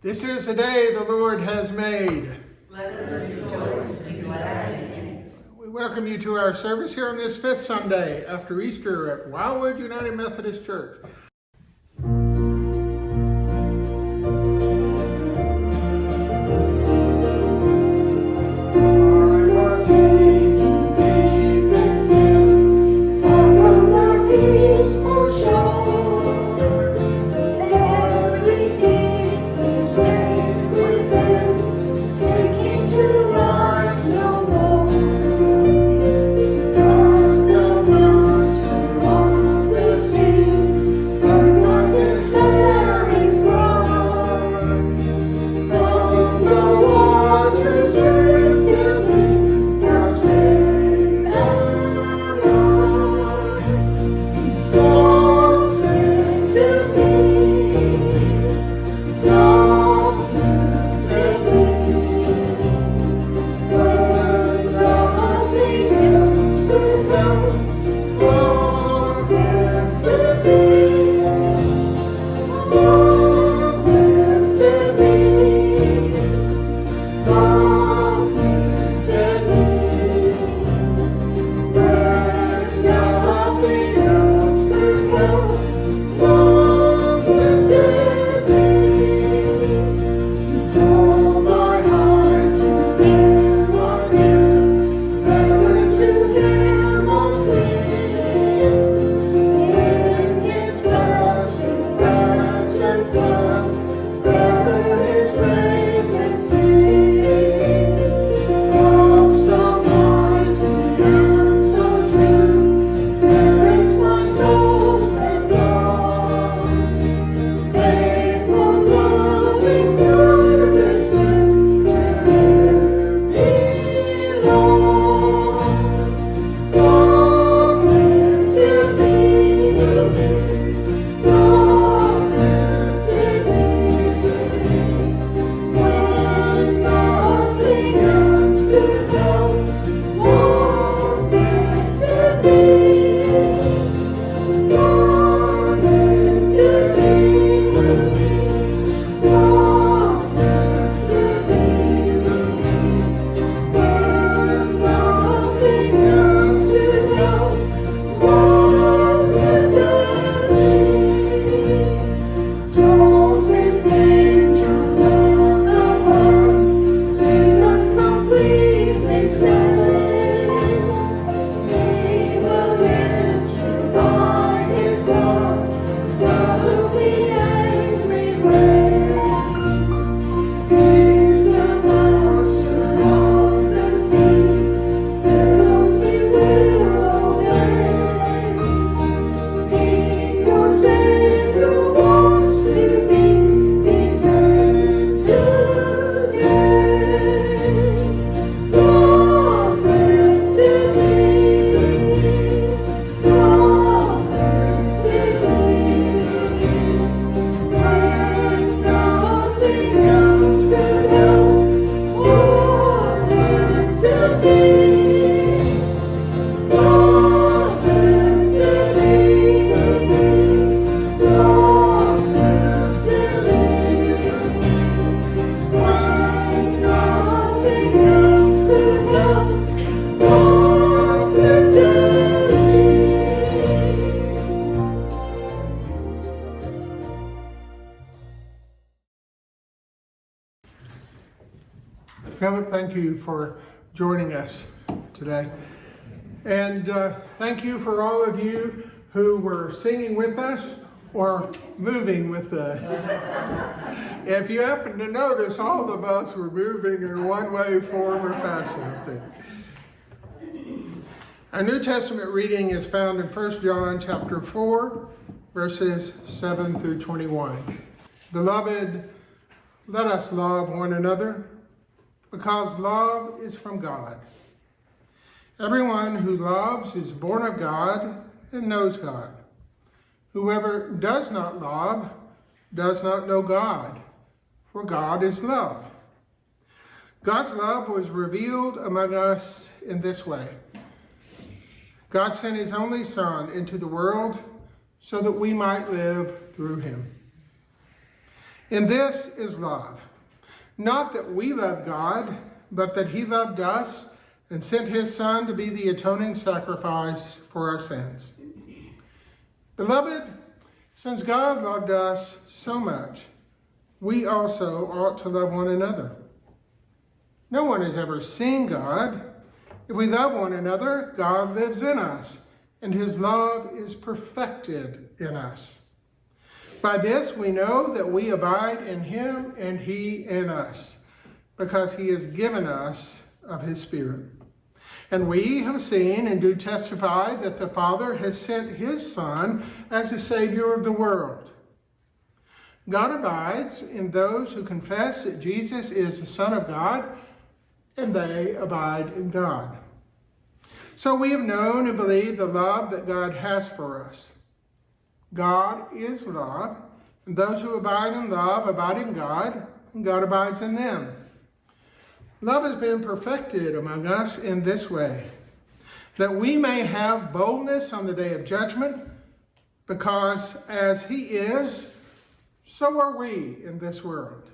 This is the day the Lord has made. Let us rejoice and be glad in it. We welcome you to our service here on this fifth Sunday after Easter at Wildwood United Methodist Church. Philip, thank you for joining us today. And thank you for all of you who were singing with us or moving with us. If you happen to notice, all of us were moving in one way, form, or fashion, I think. Our New Testament reading is found in 1 John chapter 4, verses 7 through 21. Beloved, let us love one another, because love is from God. Everyone who loves is born of God and knows God. Whoever does not love does not know God, for God is love. God's love was revealed among us in this way. God sent his only Son into the world so that we might live through him. And this is love. Not that we love God, but that he loved us and sent his Son to be the atoning sacrifice for our sins. Beloved, since God loved us so much, we also ought to love one another. No one has ever seen God. If we love one another, God lives in us, and his love is perfected in us. By this we know that we abide in him and he in us, because he has given us of his Spirit. And we have seen and do testify that the Father has sent his Son as the Savior of the world. God abides in those who confess that Jesus is the Son of God, and they abide in God. So we have known and believed the love that God has for us. God is love, and those who abide in love abide in God, and God abides in them. Love has been perfected among us in this way, that we may have boldness on the day of judgment, because as he is, so are we in this world.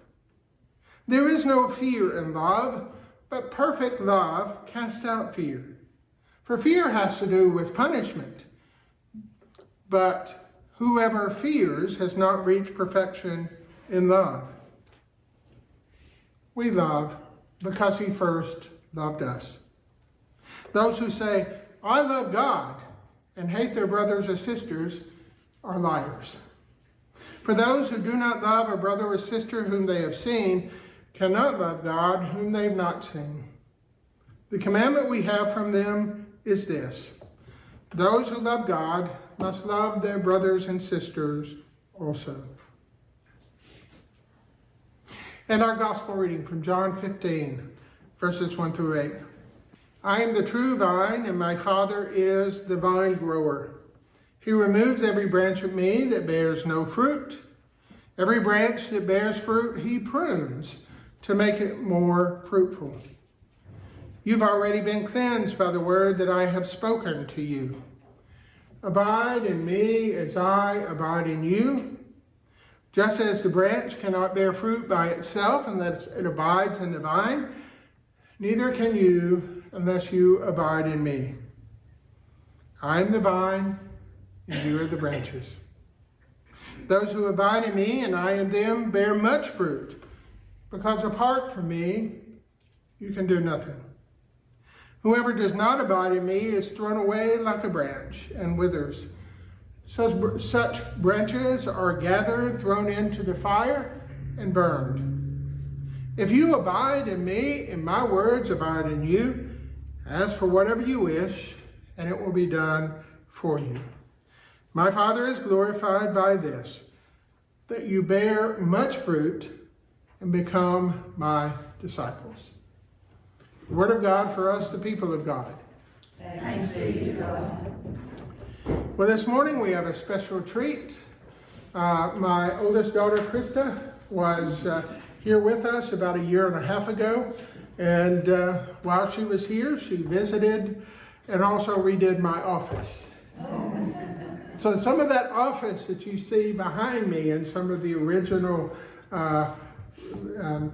There is no fear in love, but perfect love casts out fear. For fear has to do with punishment, but whoever fears has not reached perfection in love. We love because he first loved us. Those who say, I love God, and hate their brothers or sisters are liars. For those who do not love a brother or sister whom they have seen cannot love God whom they have not seen. The commandment we have from them is this: those who love God must love their brothers and sisters also. And our gospel reading from John 15, verses 1 through 8. I am the true vine, and my Father is the vine grower. He removes every branch of me that bears no fruit. Every branch that bears fruit, he prunes to make it more fruitful. You've already been cleansed by the word that I have spoken to you. Abide in me as I abide in you. Just as the branch cannot bear fruit by itself unless it abides in the vine, neither can you unless you abide in me. I am the vine, and you are the branches. Those who abide in me and I in them bear much fruit, because apart from me, you can do nothing. Whoever does not abide in me is thrown away like a branch and withers. Such branches are gathered, thrown into the fire, and burned. If you abide in me, and my words abide in you, ask for whatever you wish, and it will be done for you. My Father is glorified by this, that you bear much fruit and become my disciples. The word of God for us, the people of God. Thanks be to God. Well, this morning we have a special treat. My oldest daughter, Krista, was here with us about a year and a half ago. And while she was here, she visited and also redid my office. So some of that office that you see behind me and some of the original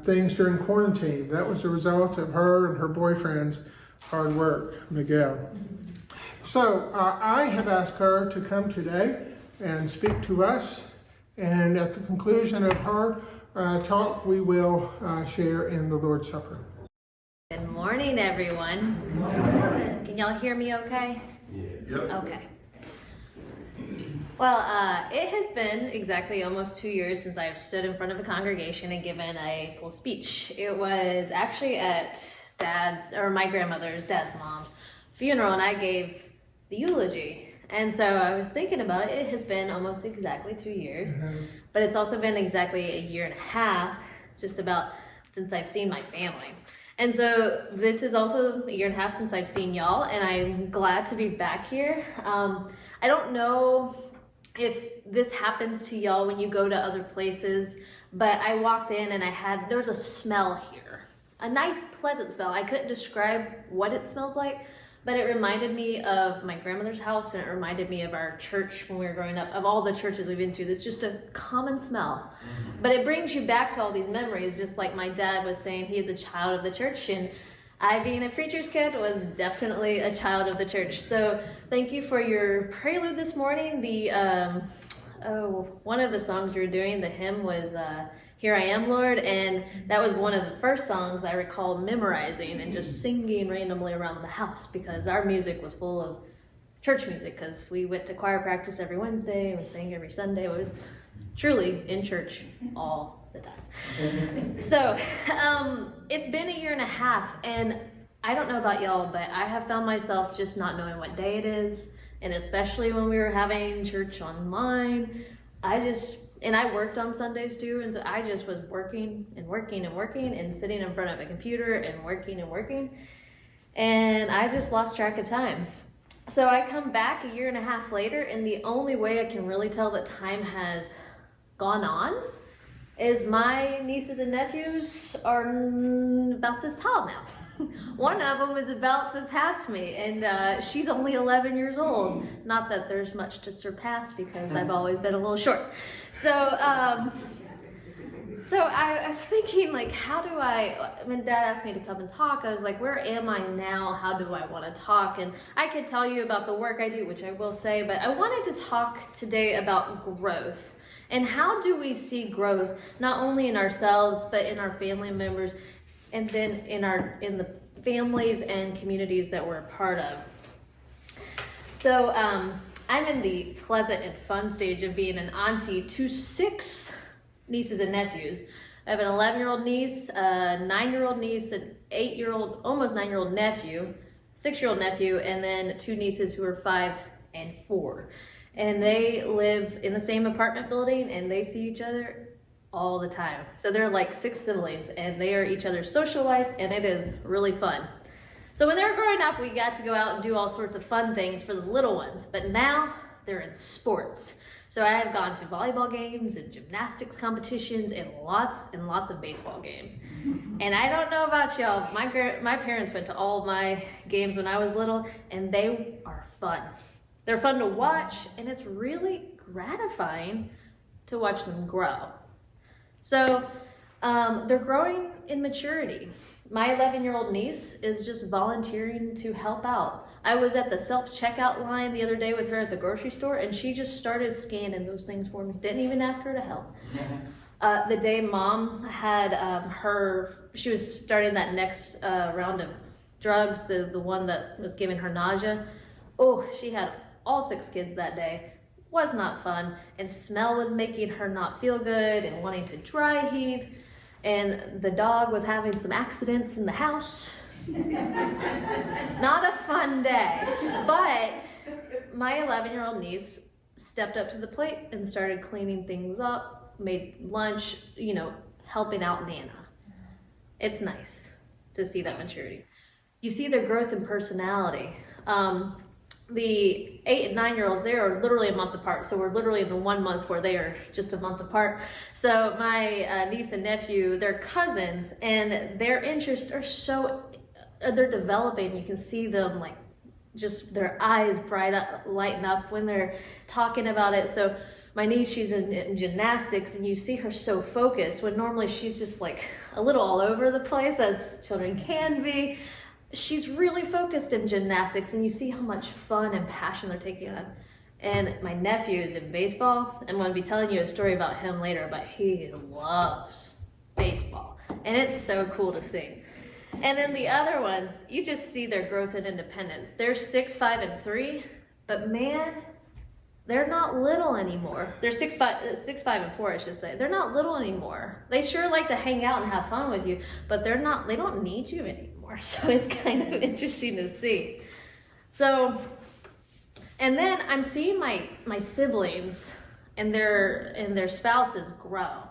things during quarantine, that was a result of her and her boyfriend's hard work, Miguel. So I have asked her to come today and speak to us, and at the conclusion of her talk, we will share in the Lord's Supper. Good morning, everyone. Good morning. Can y'all hear me okay? Yeah. Yep. Okay. Well, it has been exactly almost 2 years since I've stood in front of a congregation and given a full speech. It was actually at my grandmother's, dad's mom's funeral, and I gave the eulogy. And so I was thinking about it. It has been almost exactly 2 years, but it's also been exactly a year and a half, just about, since I've seen my family. And so this is also a year and a half since I've seen y'all, and I'm glad to be back here. I don't know if this happens to y'all when you go to other places, but I walked in and there was a smell here. A nice, pleasant smell. I couldn't describe what it smelled like, but it reminded me of my grandmother's house, and it reminded me of our church when we were growing up, of all the churches we've been to. It's just a common smell, but it brings you back to all these memories, just like my dad was saying, he is a child of the church, and I, being a preacher's kid, was definitely a child of the church. So thank you for your prelude this morning. One of the songs you were doing, the hymn was Here I Am, Lord, and that was one of the first songs I recall memorizing and just singing randomly around the house, because our music was full of church music, because we went to choir practice every Wednesday and we sang every Sunday. It was truly in church all the time. So it's been a year and a half, and I don't know about y'all, but I have found myself just not knowing what day it is, and especially when we were having church online, I worked on Sundays too, and so I just was working and working and working and sitting in front of a computer and working, and I just lost track of time. So I come back a year and a half later, and the only way I can really tell that time has gone on is my nieces and nephews are about this tall now. One of them is about to pass me, and she's only 11 years old. Not that there's much to surpass, because I've always been a little short. So I'm thinking, like, when Dad asked me to come and talk, I was like, where am I now? How do I want to talk? And I could tell you about the work I do, which I will say, but I wanted to talk today about growth. And how do we see growth, not only in ourselves, but in our family members, and then in the families and communities that we're a part of. So I'm in the pleasant and fun stage of being an auntie to 6 nieces and nephews. I have an 11-year-old niece, a 9-year-old niece, an 8-year-old, almost 9-year-old nephew, 6-year-old nephew, and then 2 nieces who are 5 and 4. And they live in the same apartment building, and they see each other all the time. So they're like 6 siblings, and they are each other's social life, and it is really fun. So when they were growing up, we got to go out and do all sorts of fun things for the little ones, but now they're in sports. So I have gone to volleyball games and gymnastics competitions and lots of baseball games. And I don't know about y'all, my parents went to all of my games when I was little, and they are fun. They're fun to watch, and it's really gratifying to watch them grow. So they're growing in maturity. My 11-year-old niece is just volunteering to help out. I was at the self-checkout line the other day with her at the grocery store, and she just started scanning those things for me. Didn't even ask her to help. The day Mom had she was starting that next round of drugs, the one that was giving her nausea. Oh, she had all 6 kids that day. Was not fun, and smell was making her not feel good and wanting to dry heave, and the dog was having some accidents in the house. Not a fun day, but my 11-year-old niece stepped up to the plate and started cleaning things up, made lunch, helping out Nana. It's nice to see that maturity. You see their growth in personality. The 8 and 9-year-olds, they are literally a month apart. So we're literally in the 1 month where they are just a month apart. So my niece and nephew, they're cousins, and their interests are they're developing. You can see them just their eyes lighten up when they're talking about it. So my niece, she's in gymnastics, and you see her so focused when normally she's just like a little all over the place, as children can be. She's really focused in gymnastics, and you see how much fun and passion they're taking on. And my nephew is in baseball. I'm going to be telling you a story about him later, but he loves baseball, and it's so cool to see. And then the other ones, you just see their growth and independence. They're 6, 5, and 3, but man, they're not little anymore. They're 6, 5, and 4, I should say. They're not little anymore. They sure like to hang out and have fun with you, but they don't need you anymore. So it's kind of interesting to see. So, and then I'm seeing my siblings and their spouses grow.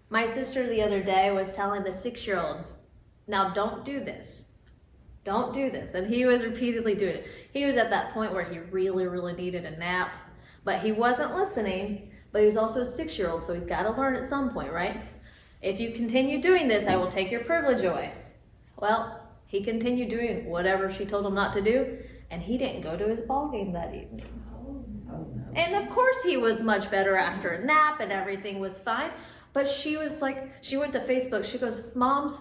My sister the other day was telling the 6-year-old, now don't do this. Don't do this. And he was repeatedly doing it. He was at that point where he really, really needed a nap, but he wasn't listening, but he was also a 6-year-old, so he's got to learn at some point, right? If you continue doing this, I will take your privilege away. Well, He continued doing whatever she told him not to do, and he didn't go to his ball game that evening. And of course he was much better after a nap and everything was fine. But she was like, she went to Facebook, she goes, Moms,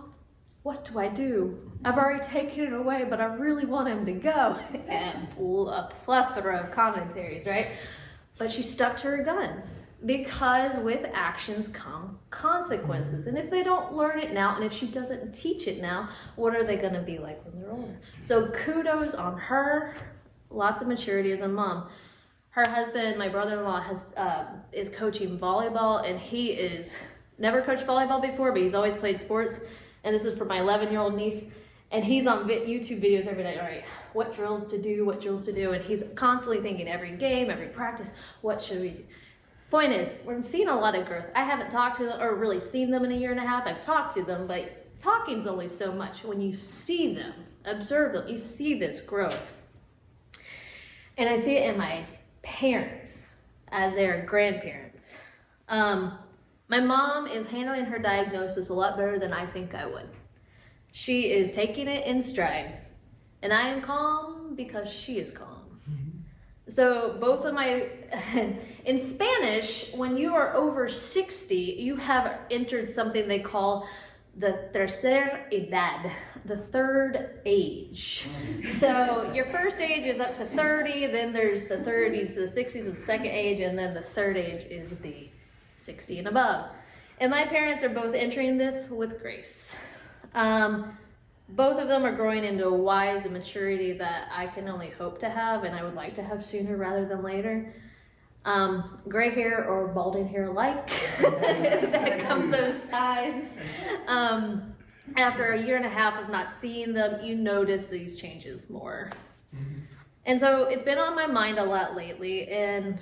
what do I do? I've already taken it away, but I really want him to go. And a plethora of commentaries, right? But she stuck to her guns, because with actions come consequences. And if they don't learn it now, and if she doesn't teach it now, what are they gonna be like when they're older? So kudos on her, lots of maturity as a mom. Her husband, my brother-in-law, is coaching volleyball, and he is never coached volleyball before, but he's always played sports. And this is for my 11-year-old niece, and he's on YouTube videos every day. All right, what drills to do, and he's constantly thinking every game, every practice, what should we do? Point is, we're seeing a lot of growth. I haven't talked to them or really seen them in a year and a half. I've talked to them, but talking's only so much. When you see them, observe them, you see this growth. And I see it in my parents as their grandparents. My mom is handling her diagnosis a lot better than I think I would. She is taking it in stride, and I am calm because she is calm. So both of my, in Spanish, when you are over 60, you have entered something they call the tercer edad, the third age. So your first age is up to 30, then there's the 30s, the 60s, the second age, and then the third age is the 60 and above. And my parents are both entering this with grace. Both of them are growing into a wise and maturity that I can only hope to have, and I would like to have sooner rather than later. Gray hair or balding hair alike. It comes those signs. After a year and a half of not seeing them, you notice these changes more. And so it's been on my mind a lot lately, and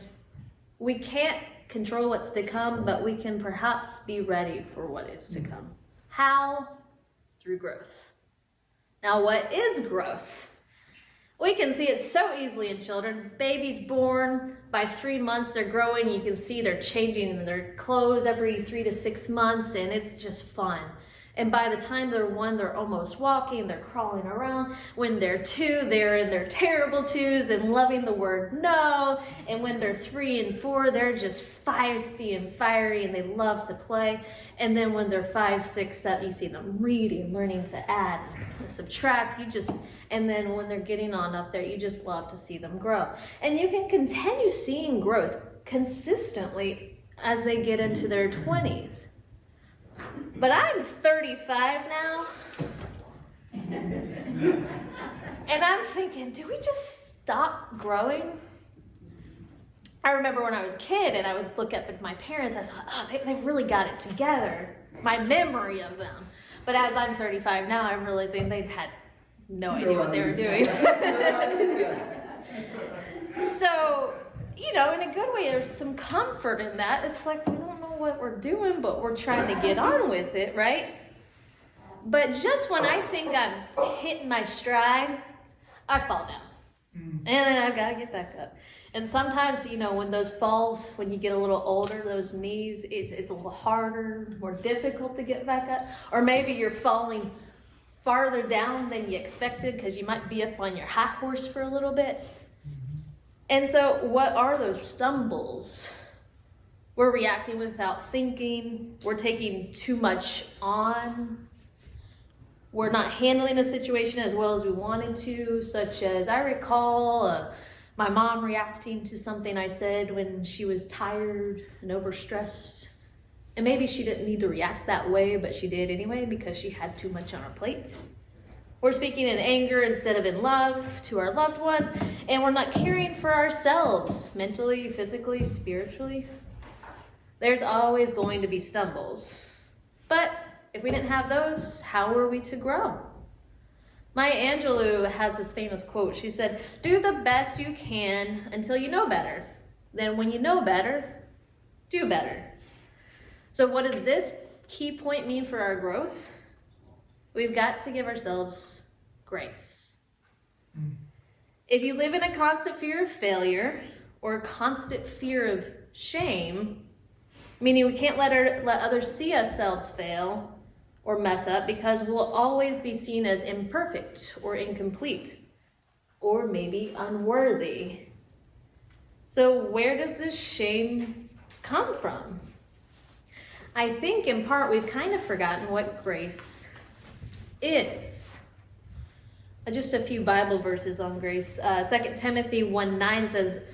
we can't control what's to come, but we can perhaps be ready for what is to come. How? Through growth. Now, what is growth? We can see it so easily in children. Babies born, by 3 months they're growing. You can see they're changing in their clothes every 3 to 6 months, and it's just fun. And by the time they're 1, they're almost walking, they're crawling around. When they're 2, they're in their terrible 2s and loving the word no. And when they're 3 and 4, they're just feisty and fiery and they love to play. And then when they're 5, 6, 7, you see them reading, learning to add, subtract. And then when they're getting on up there, you just love to see them grow. And you can continue seeing growth consistently as they get into their 20s. But I'm 35 now, and I'm thinking, do we just stop growing? I remember when I was a kid and I would look up at my parents, I thought, oh, they've really got it together, my memory of them. But as I'm 35 now, I'm realizing they had no idea what they were doing. So, in a good way, there's some comfort in that. It's like, we don't know what we're doing, but we're trying to get on with it, right? But just when I think I'm hitting my stride, I fall down. And then I've got to get back up. And sometimes, when those falls, when you get a little older, those knees, it's a little harder, more difficult to get back up. Or maybe you're falling farther down than you expected because you might be up on your high horse for a little bit. And so what are those stumbles? We're reacting without thinking. We're taking too much on. We're not handling a situation as well as we wanted to, such as I recall my mom reacting to something I said when she was tired and overstressed. And maybe she didn't need to react that way, but she did anyway because she had too much on her plate. We're speaking in anger instead of in love to our loved ones, and we're not caring for ourselves mentally, physically, spiritually. There's always going to be stumbles. But if we didn't have those, how were we to grow? Maya Angelou has this famous quote. She said, do the best you can until you know better. Then when you know better, do better. So what does this key point mean for our growth? We've got to give ourselves grace. If you live in a constant fear of failure or a constant fear of shame, meaning we can't let others see ourselves fail, or mess up because we'll always be seen as imperfect or incomplete or maybe unworthy. So where does this shame come from? I think in part we've kind of forgotten what grace is. Just a few Bible verses on grace. 2 Timothy 1:9 says,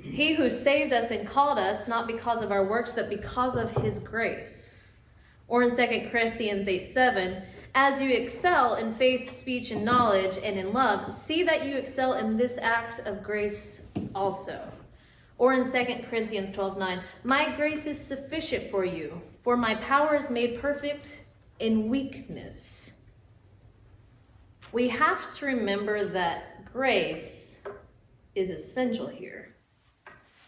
"He who saved us and called us, not because of our works, but because of his grace." Or in 2 Corinthians 8:7, "As you excel in faith, speech, and knowledge, and in love, see that you excel in this act of grace also." Or in 2 Corinthians 12:9, "My grace is sufficient for you, for my power is made perfect in weakness." We have to remember that grace is essential here.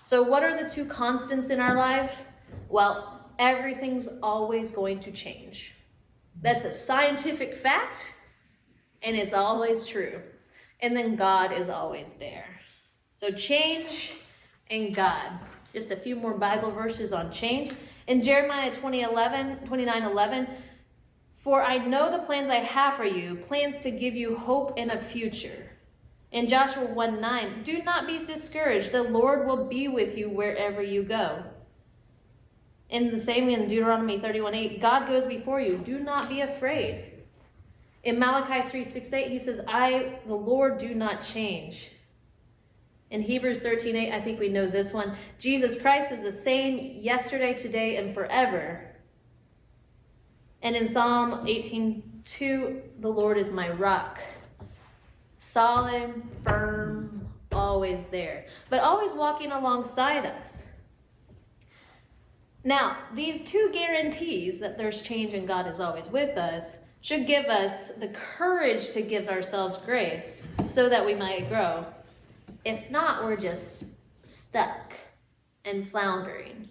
So what are the two constants in our lives? Well, everything's always going to change. That's a scientific fact, and it's always true. And then God is always there. So change and God. Just a few more Bible verses on change. In Jeremiah 29:11, "For I know the plans I have for you, plans to give you hope and a future." In Joshua 1:9, "Do not be discouraged. The Lord will be with you wherever you go." In the same in Deuteronomy 31:8, "God goes before you. Do not be afraid." In Malachi 3:6-8, he says, "I, the Lord, do not change." In Hebrews 13:8, I think we know this one, "Jesus Christ is the same yesterday, today, and forever." And in Psalm 18:2, "The Lord is my rock." Solid, firm, always there, but always walking alongside us. Now, these two guarantees that there's change and God is always with us should give us the courage to give ourselves grace so that we might grow. If not, we're just stuck and floundering.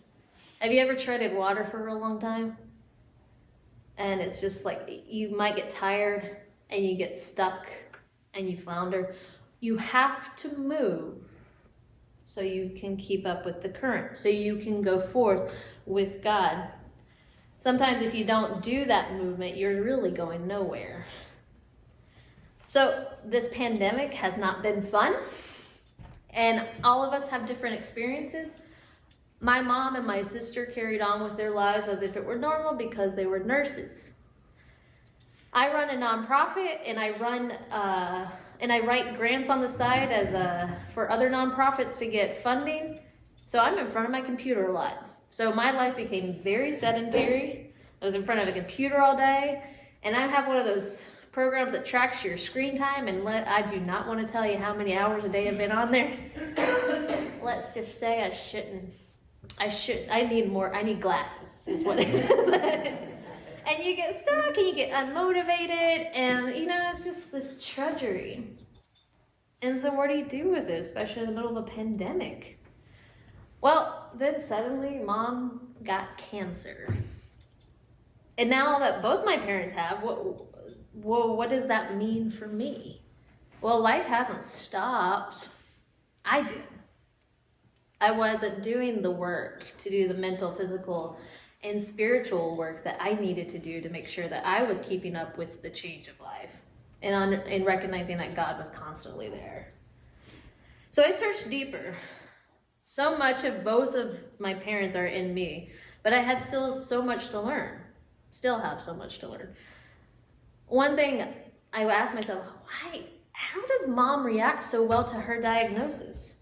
Have you ever treaded water for a long time? And it's just like you might get tired and you get stuck and you flounder. You have to move so you can keep up with the current, so you can go forth with God. Sometimes if you don't do that movement, you're really going nowhere. So this pandemic has not been fun, and all of us have different experiences. My mom and my sister carried on with their lives as if it were normal because they were nurses. I run a nonprofit, and I write grants on the side for other nonprofits to get funding. So I'm in front of my computer a lot. So my life became very sedentary. I was in front of a computer all day, and I have one of those programs that tracks your screen time, and I do not want to tell you how many hours a day I've been on there. Let's just say I need glasses is what it is. And you get stuck and you get unmotivated, and it's just this drudgery. And so what do you do with it, especially in the middle of a pandemic? Well, then suddenly Mom got cancer. And now that both my parents have, what does that mean for me? Well, life hasn't stopped. I did. I wasn't doing the work to do the mental, physical, and spiritual work that I needed to do to make sure that I was keeping up with the change of life and recognizing that God was constantly there. So I searched deeper. So much of both of my parents are in me, but I had still so much to learn. Still have so much to learn. One thing I asked myself, how does Mom react so well to her diagnosis?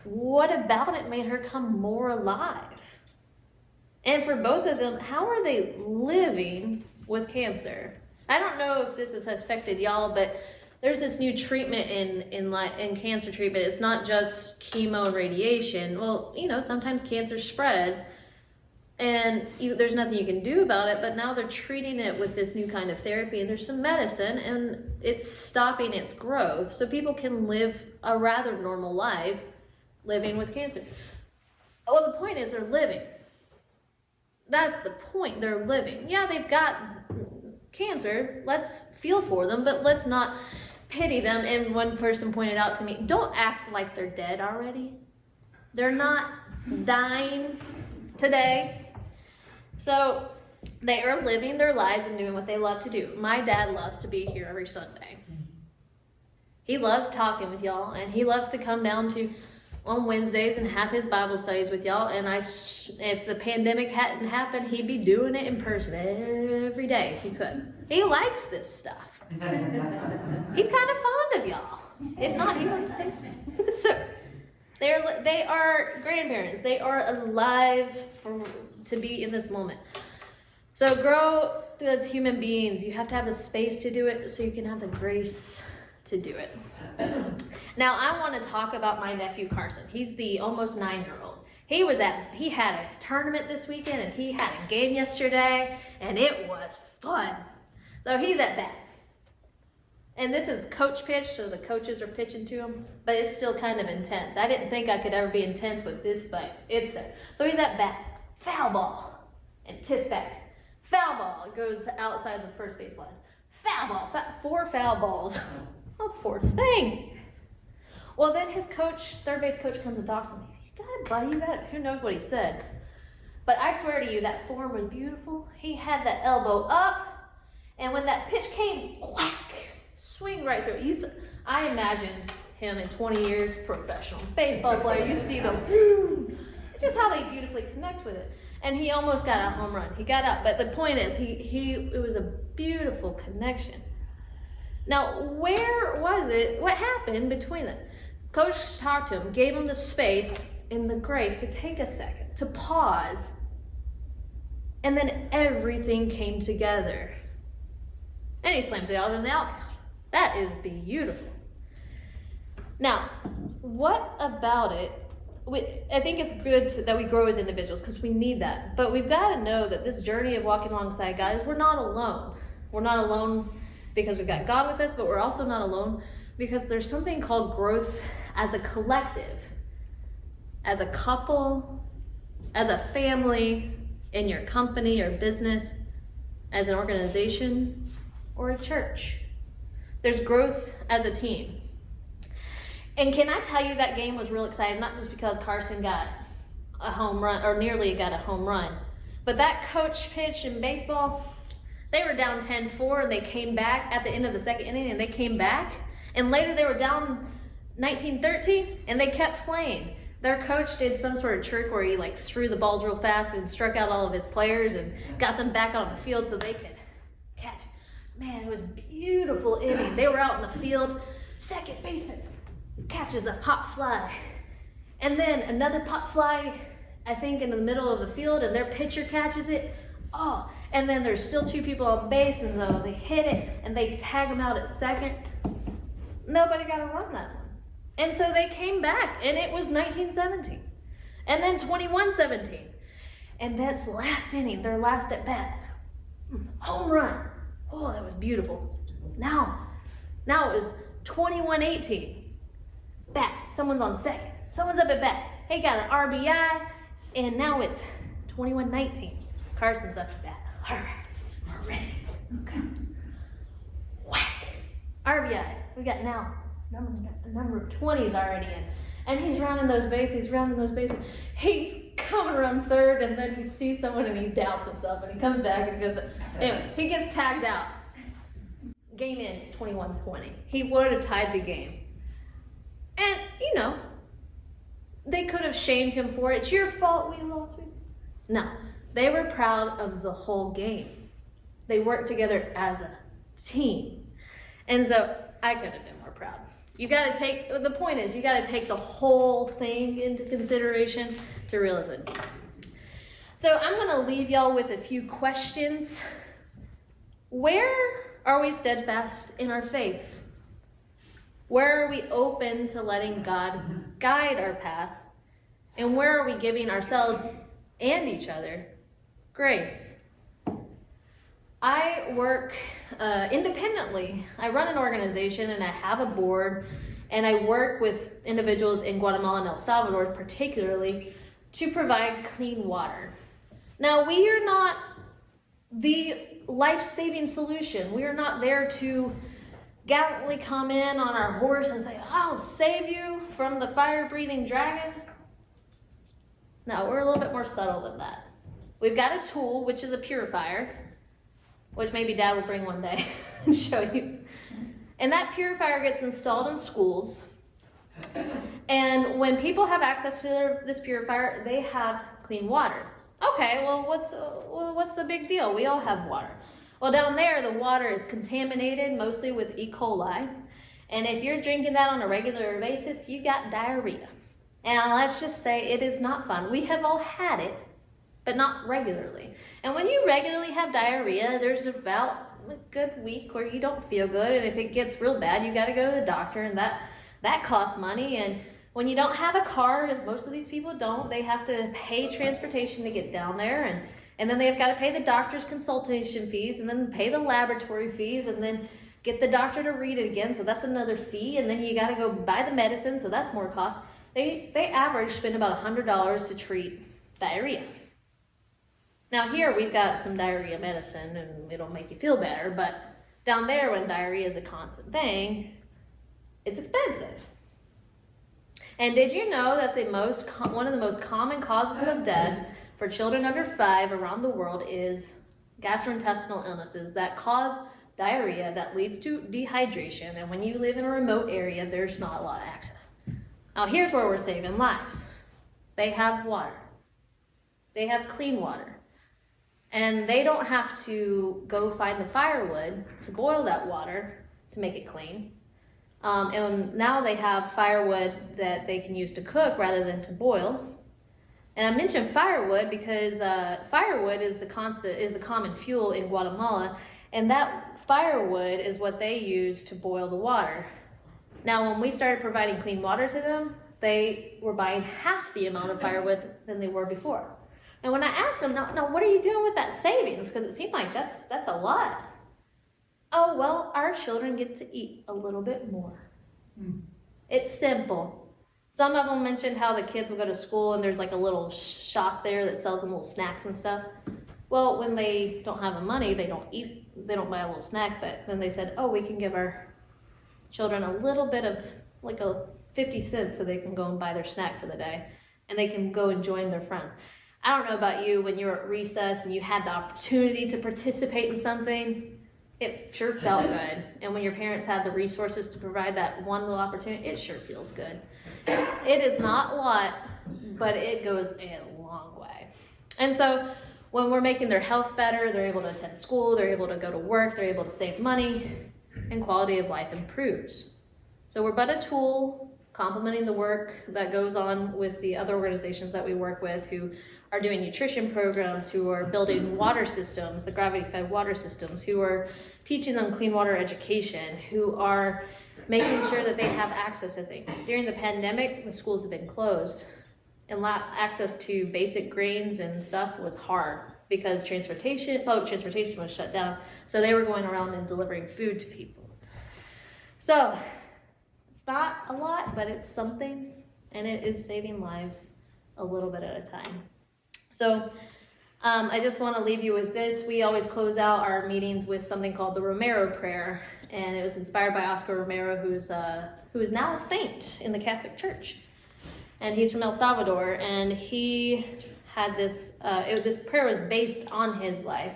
What about it made her come more alive? And for both of them, how are they living with cancer? I don't know if this has affected y'all, but there's this new treatment in cancer treatment. It's not just chemo and radiation. Well, sometimes cancer spreads, and there's nothing you can do about it, but now they're treating it with this new kind of therapy, and there's some medicine, and it's stopping its growth, so people can live a rather normal life living with cancer. Well, the point is they're living. That's the point. They're living. Yeah, they've got cancer. Let's feel for them, but let's not pity them. And one person pointed out to me, don't act like they're dead already. They're not dying today. So They are living their lives and doing what they love to do. My dad loves to be here every Sunday. He loves talking with y'all, and he loves to come down on Wednesdays and have his Bible studies with y'all. And if the pandemic hadn't happened, he'd be doing it in person every day if he could. He likes this stuff. He's kind of fond of y'all. If not, he wouldn't stay. So they are grandparents. They are alive to be in this moment. So grow as human beings. You have to have the space to do it so you can have the grace to do it. Now I want to talk about my nephew Carson. He's the almost 9-year-old. He had a tournament this weekend and he had a game yesterday and it was fun. So he's at bat. And this is coach pitch, so the coaches are pitching to him, but it's still kind of intense. I didn't think I could ever be intense with this, but it's there. So he's at bat. Foul ball. And tips back. Foul ball. It goes outside the first base line. Foul ball. 4 foul balls. Oh, poor thing. Well, then his coach, third base coach, comes and talks to me. You got it, buddy. You got it. Who knows what he said? But I swear to you, that form was beautiful. He had that elbow up, and when that pitch came, whack, swing right through. I imagined him in 20 years, professional baseball player. You see them, just how they beautifully connect with it. And he almost got a home run. He got out, but the point is, it was a beautiful connection. Now, where was it? What happened between them? Coach talked to him, gave him the space and the grace to take a second, to pause, and then everything came together. And he slams it out in the outfield. That is beautiful. Now, what about it? I think it's good that we grow as individuals because we need that. But we've got to know that this journey of walking alongside God, we're not alone. We're not alone because we've got God with us, but we're also not alone because there's something called growth as a collective, as a couple, as a family, in your company or business, as an organization or a church. There's growth as a team. And can I tell you that game was real exciting, not just because Carson got a home run, or nearly got a home run, but that coach pitch in baseball, they were down 10-4 and they came back at the end of the second inning and they came back. And later they were down 19-13 and they kept playing. Their coach did some sort of trick where he threw the balls real fast and struck out all of his players and got them back on the field so they could catch. Man, it was a beautiful inning. They were out in the field. Second baseman catches a pop fly. And then another pop fly, I think, in the middle of the field, and their pitcher catches it. Oh, and then there's still 2 people on base, and so they hit it, and they tag them out at second. Nobody got to run that one. And so they came back, and it was 19-17. And then 21-17. And that's last inning, their last at bat. Home run. Oh, that was beautiful. Now it was 21-18. Bat. Someone's on second. Someone's up at bat. Hey, got an RBI. And now it's 21-19. Carson's up at bat. All right. We're ready. Okay. Whack. RBI. We got now number of 20s already in. And he's rounding those bases. He's coming around third, and then he sees someone and he doubts himself, and he comes back and he goes, anyway, he gets tagged out. Game in 21-20. He would have tied the game. And, they could have shamed him for it. It's your fault we lost. No, they were proud of the whole game. They worked together as a team. And so I could have been more proud. The point is, you got to take the whole thing into consideration to realize it. So I'm going to leave y'all with a few questions. Where are we steadfast in our faith? Where are we open to letting God guide our path? And where are we giving ourselves and each other grace? I work independently. I run an organization and I have a board, and I work with individuals in Guatemala and El Salvador particularly to provide clean water. Now, we are not the life-saving solution. We are not there to gallantly come in on our horse and say, I'll save you from the fire-breathing dragon. No, we're a little bit more subtle than that. We've got a tool, which is a purifier, which maybe Dad will bring one day and show you. And that purifier gets installed in schools. And when people have access to this purifier, they have clean water. Okay, well, what's the big deal? We all have water. Well, down there, the water is contaminated, mostly with E. coli. And if you're drinking that on a regular basis, you got diarrhea. And let's just say it is not fun. We have all had it, but not regularly. And when you regularly have diarrhea, there's about a good week where you don't feel good. And if it gets real bad, you got to go to the doctor, and that costs money. And when you don't have a car, as most of these people don't, they have to pay transportation to get down there. And then they've got to pay the doctor's consultation fees, and then pay the laboratory fees, and then get the doctor to read it again. So that's another fee. And then you got to go buy the medicine. So that's more cost. They average spend about $100 to treat diarrhea. Now here we've got some diarrhea medicine and it'll make you feel better, but down there when diarrhea is a constant thing, it's expensive. And did you know that one of the most common causes of death for children under 5 around the world is gastrointestinal illnesses that cause diarrhea that leads to dehydration, and when you live in a remote area, there's not a lot of access. Now here's where we're saving lives. They have water. They have clean water. And they don't have to go find the firewood to boil that water to make it clean. And now they have firewood that they can use to cook rather than to boil. And I mentioned firewood because firewood is the common fuel in Guatemala, and that firewood is what they use to boil the water. Now, when we started providing clean water to them, they were buying half the amount of firewood than they were before. And when I asked them, now what are you doing with that savings? Because it seemed like that's a lot. Oh, well, our children get to eat a little bit more. It's simple. Some of them mentioned how the kids will go to school and there's like a little shop there that sells them little snacks and stuff. Well, when they don't have the money, they don't buy a little snack, but then they said, oh, we can give our children a little bit of like a 50 cents so they can go and buy their snack for the day and they can go and join their friends. I don't know about you, when you were at recess and you had the opportunity to participate in something, it sure felt good. And when your parents had the resources to provide that one little opportunity, it sure feels good. It is not a lot, but it goes a long way. And so when we're making their health better, they're able to attend school, they're able to go to work, they're able to save money, and quality of life improves. So we're but a tool complementing the work that goes on with the other organizations that we work with who are doing nutrition programs, who are building water systems, the gravity-fed water systems, who are teaching them clean water education, who are making sure that they have access to things. During the pandemic, the schools have been closed, and access to basic grains and stuff was hard because public transportation was shut down. So they were going around and delivering food to people. So it's not a lot, but it's something, and it is saving lives a little bit at a time. So I just want to leave you with this. We always close out our meetings with something called the Romero Prayer, and it was inspired by Oscar Romero, who is now a saint in the Catholic Church. And he's from El Salvador, and he had this prayer was based on his life.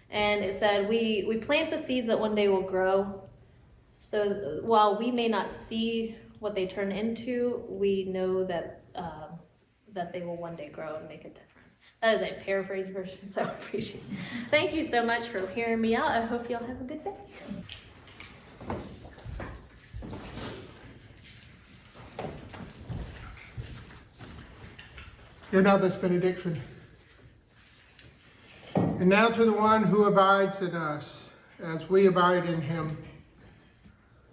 And it said, we plant the seeds that one day will grow. So while we may not see what they turn into, we know that they will one day grow and make a difference. That is a paraphrase version, so I appreciate it. Thank you so much for hearing me out. I hope y'all have a good day. Hear now this benediction. And now to the one who abides in us, as we abide in him.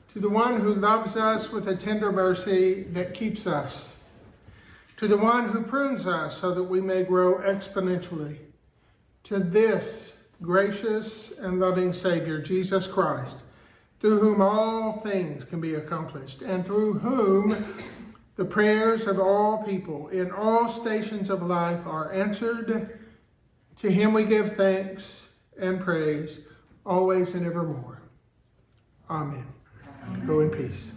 To the one who loves us with a tender mercy that keeps us. To the one who prunes us so that we may grow exponentially. To this gracious and loving Savior, Jesus Christ, through whom all things can be accomplished, and through whom the prayers of all people in all stations of life are answered. To him we give thanks and praise, always and evermore. Amen. Go in peace.